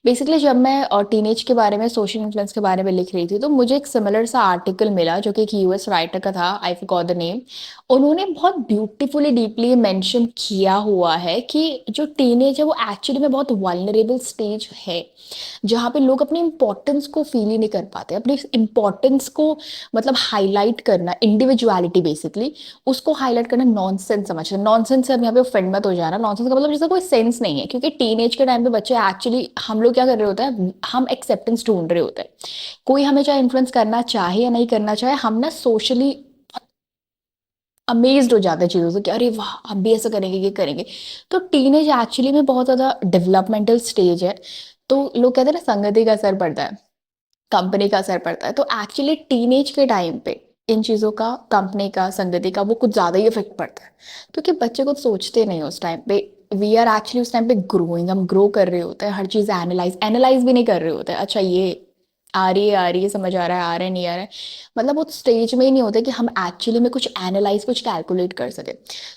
Basically जब मैं teenage के बारे में सोशल इन्फ्लुएंस के बारे में लिख रही थी तो मुझे एक सिमिलर सा आर्टिकल मिला जो कि एक यूएस राइटर का था। I forgot the name. उन्होंने बहुत ब्यूटीफुली डीपली मेंशन किया हुआ है कि जो टीनेज है वो एक्चुअली में बहुत वल्नरेबल स्टेज है, जहाँ पे लोग अपनी इंपॉर्टेंस को फील ही नहीं कर पाते। अपनी इंपॉर्टेंस को मतलब हाईलाइट करना, इंडिविजुअलिटी बेसिकली उसको हाईलाइट करना नॉनसेंस समझते हैं। नॉनसेंस से अब यहाँ पे ऑफेंड मत हो जाना। नॉनसेंस का मतलब जैसे कोई सेंस नहीं है, क्योंकि टीनेज के टाइम पे बच्चे एक्चुअली हम लोग क्या कर रहे होते हैं, हम एक्सेप्टेंस ढूंढ रहे होते हैं। कोई हमें चाहे इन्फ्लुएंस करना चाहे या नहीं करना चाहे, हम ना सोशली अमेज्ड हो जाते हैं चीज़ों से कि अरे वाह हम भी ऐसा करेंगे, ये करेंगे। तो टीनेज एक्चुअली में बहुत ज़्यादा डेवलपमेंटल स्टेज है। तो लोग कहते हैं ना, संगति का असर पड़ता है, कंपनी का असर पड़ता है। तो एक्चुअली टीनेज के टाइम पे इन चीज़ों का, कंपनी का, संगति का वो कुछ ज़्यादा ही इफेक्ट पड़ता है, क्योंकि बच्चे कुछ सोचते नहीं उस टाइम पे। वी आर एक्चुअली उस टाइम पे ग्रोइंग, हम ग्रो कर रहे होते हैं, हर चीज़ एनालाइज एनालाइज भी नहीं कर रहे होते हैं। अच्छा ये आ रही है, समझ आ रहा है नहीं आ रहा है, मतलब उस स्टेज में ही नहीं होते कि हम एक्चुअली में कुछ एनालाइज, कुछ कैलकुलेट कर सके।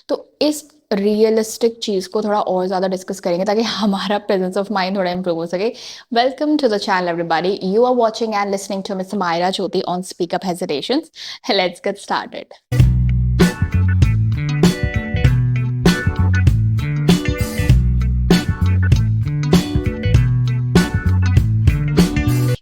तो इस रियलिस्टिक चीज़ को थोड़ा और ज़्यादा डिस्कस करेंगे ताकि हमारा प्रेजेंस ऑफ माइंड थोड़ा इंप्रूव हो सके। Welcome to the channel, everybody. You are watching and listening to Miss Myra Jyoti on Speak Up Hesitations. Let's get started.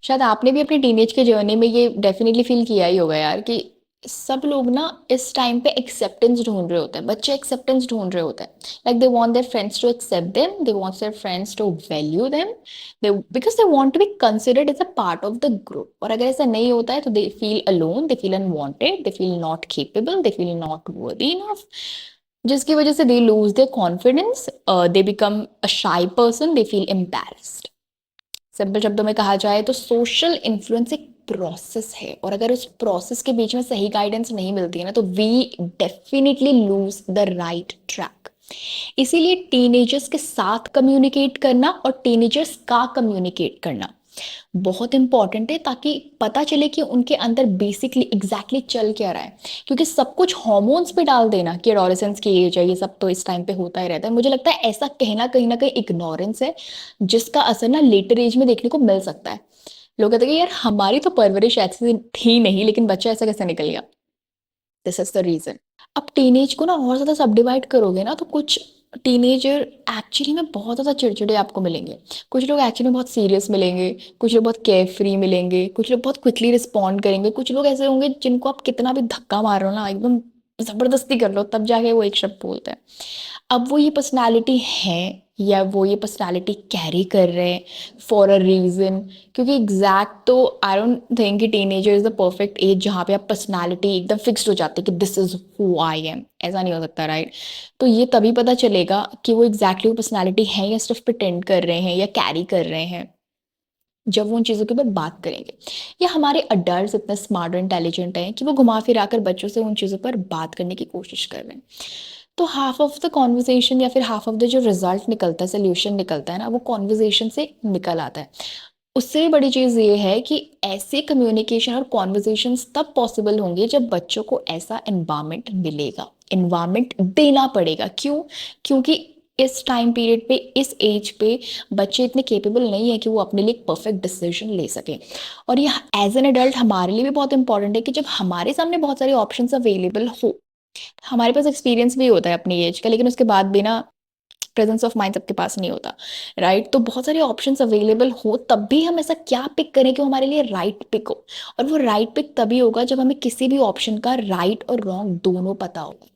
शायद आपने भी अपनी टीनेज के जर्नी में ये डेफिनेटली फील किया ही होगा यार, कि सब लोग ना इस टाइम पे एक्सेप्टेंस ढूंढ रहे होते हैं। बच्चे एक्सेप्टेंस ढूंढ रहे होते हैं। Like they want their friends to accept them, they want their friends to value them, they because they want to be considered as a part of the group. और अगर ऐसा नहीं होता है तो they feel alone, they feel unwanted, they feel not capable, they feel not worthy enough, जिसकी वजह से they lose their confidence, they become a shy person, they feel embarrassed. Simple शब्दों में कहा जाए तो सोशल इन्फ्लुएंस एक प्रोसेस है, और अगर उस प्रोसेस के बीच में सही गाइडेंस नहीं मिलती है ना, तो we definitely lose the right track. इसीलिए टीनेजर्स के साथ कम्युनिकेट करना और टीनेजर्स का कम्युनिकेट करना बहुत इंपॉर्टेंट है, ताकि पता चले कि उनके अंदर बेसिकली एग्जैक्टली चल क्या रहा है। क्योंकि सब कुछ हॉर्मोन्स पे डाल देना कि एडोलेसेंस की एज है, ये सब तो इस टाइम पे होता ही रहता है। मुझे लगता है ऐसा कहना कहीं ना कहीं इग्नोरेंस है, जिसका असर ना लेटर एज में देखने को मिल सकता है। लोग कहते हैं कि यार हमारी तो परवरिश ऐसी थी नहीं, लेकिन बच्चा ऐसा कैसे निकल गया। This is the reason. अब टीनेज को ना और ज्यादा सब डिवाइड करोगे ना, तो कुछ टीनेजर एक्चुअली में बहुत ज्यादा चिड़चिड़े आपको मिलेंगे। कुछ लोग एक्चुअली में बहुत सीरियस मिलेंगे, कुछ लोग बहुत केयर फ्री मिलेंगे, कुछ लोग बहुत क्विकली रिस्पॉन्ड करेंगे, कुछ लोग ऐसे होंगे जिनको आप कितना भी धक्का मारो ना, एकदम जबरदस्ती कर लो तब जाके वो एक शब्द बोलते हैं। अब वो ये पर्सनालिटी है या वो ये पर्सनालिटी कैरी कर रहे हैं फॉर अ रीजन। क्योंकि एग्जैक्ट तो आई डोंट थिंक कि teenager is the perfect age जहाँ पे आप पर्सनालिटी एकदम फिक्स्ड हो जाती है कि this is who I am. ऐसा नहीं हो सकता, राइट। तो ये तभी पता चलेगा कि वो एग्जैक्टली वो पर्सनालिटी है या सिर्फ प्रिटेंड कर रहे हैं या कैरी कर रहे हैं, जब वो उन चीज़ों के ऊपर बात करेंगे। या हमारे अडल्ट इतने स्मार्ट और इंटेलिजेंट हैं कि वो घुमा फिरा कर बच्चों से उन चीज़ों पर बात करने की कोशिश कर रहे हैं। तो हाफ ऑफ द कॉन्वर्जेशन या फिर हाफ ऑफ द जो रिजल्ट निकलता है, सोल्यूशन निकलता है ना, वो कॉन्वर्जेशन से निकल आता है। उससे भी बड़ी चीज़ ये है कि ऐसे कम्युनिकेशन और कॉन्वर्जेशंस तब पॉसिबल होंगे जब बच्चों को ऐसा एनवायरनमेंट मिलेगा, एनवायरनमेंट देना पड़ेगा। क्यों? क्योंकि इस टाइम पीरियड पे, इस एज पे बच्चे इतने केपेबल नहीं है कि वो अपने लिए परफेक्ट डिसीजन ले सकें। और ये एज एन एडल्ट हमारे लिए भी बहुत इंपॉर्टेंट है कि जब हमारे सामने बहुत सारे ऑप्शंस अवेलेबल हो, हमारे पास एक्सपीरियंस भी होता है अपनी एज का, लेकिन उसके बाद भी ना प्रेजेंस ऑफ माइंड सबके पास नहीं होता, राइट। तो बहुत सारे ऑप्शंस अवेलेबल हो तब भी हम ऐसा क्या पिक करें कि वो हमारे लिए राइट पिक हो। और वो राइट पिक तभी होगा जब हमें किसी भी ऑप्शन का राइट और रॉन्ग दोनों पता होगा।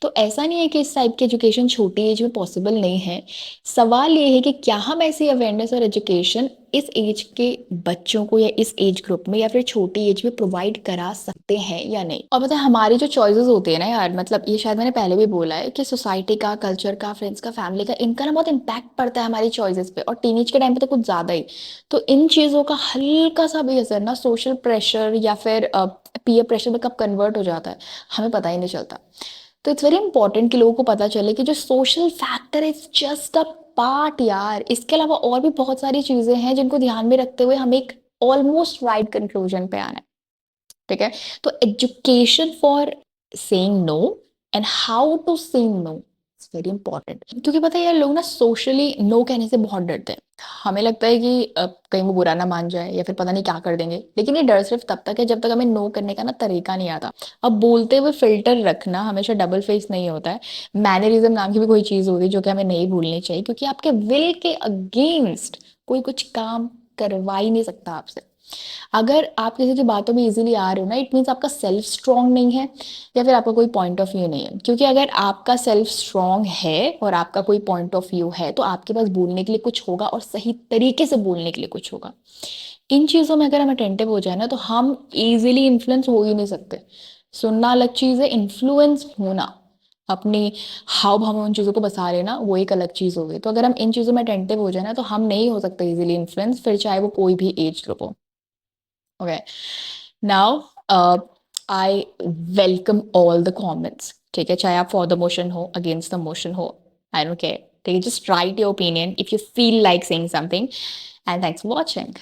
तो ऐसा नहीं है कि इस टाइप की एजुकेशन छोटी एज में पॉसिबल नहीं है। सवाल ये है कि क्या हम ऐसी अवेयरनेस और एजुकेशन इस एज के बच्चों को या इस एज ग्रुप में या फिर छोटी एज में प्रोवाइड करा सकते हैं या नहीं। और पता है हमारी जो चॉइसेस होती है ना यार, मतलब ये शायद मैंने पहले भी बोला है कि सोसाइटी का, कल्चर का, फ्रेंड्स का, फैमिली का, इनका ना बहुत इम्पैक्ट पड़ता है हमारी चॉइसेस पे, और टीनेज के टाइम पे तो कुछ ज्यादा ही। तो इन चीजों का हल्का सा भी असर ना सोशल प्रेशर या फिर पीयर प्रेशर में कब कन्वर्ट हो जाता है, हमें पता ही नहीं चलता। तो इट्स वेरी इंपॉर्टेंट कि लोगों को पता चले कि जो social factor is just a part यार। इसके अलावा और भी बहुत सारी चीजें हैं जिनको ध्यान में रखते हुए हमें एक ऑलमोस्ट राइट कंक्लूजन पे आना है। ठीक है। तो education for saying no and how to say no very important, क्योंकि पता है यार लोग ना सोशली नो कहने से बहुत डरते हैं। हमें लगता है कि कहीं वो बुरा ना मान जाए या फिर पता नहीं क्या कर देंगे, लेकिन ये डर सिर्फ तब तक है जब तक हमें नो करने का ना तरीका नहीं आता। अब बोलते हुए फिल्टर रखना हमेशा डबल फेस नहीं होता है। मैनरिज्म नाम की भी कोई चीज होती है जो कि हमें नहीं भूलनी चाहिए, क्योंकि आपके विल के अगेंस्ट कोई कुछ काम करवा ही नहीं सकता आपसे। अगर आप किसी की बातों में इजीली आ रहे हो ना, इट मीन्स आपका सेल्फ स्ट्रांग नहीं है, या फिर आपका कोई पॉइंट ऑफ व्यू नहीं है। क्योंकि अगर आपका सेल्फ स्ट्रांग है और आपका कोई पॉइंट ऑफ व्यू है तो आपके पास बोलने के लिए कुछ होगा, और सही तरीके से बोलने के लिए कुछ होगा। इन चीज़ों में अगर हम अटेंटिव हो जाए ना तो हम इजीली इन्फ्लुएंस हो ही नहीं सकते। सुनना अलग चीज़ है, इन्फ्लुएंस होना, अपनी हाव भाव में उन चीज़ों को बसा लेना, वो एक अलग चीज़ हो गई। तो अगर हम इन चीज़ों में अटेंटिव हो जाए ना तो हम नहीं हो सकते इजीली इन्फ्लुएंस, फिर चाहे वो कोई भी एज ग्रुप हो। Okay, now I welcome all the comments. ठीक है, चाहे आप फॉर द मोशन हो, अगेंस्ट द मोशन हो, आई डोंट केयर। ठीक है, just right your opinion if you feel like saying something, and thanks for watching.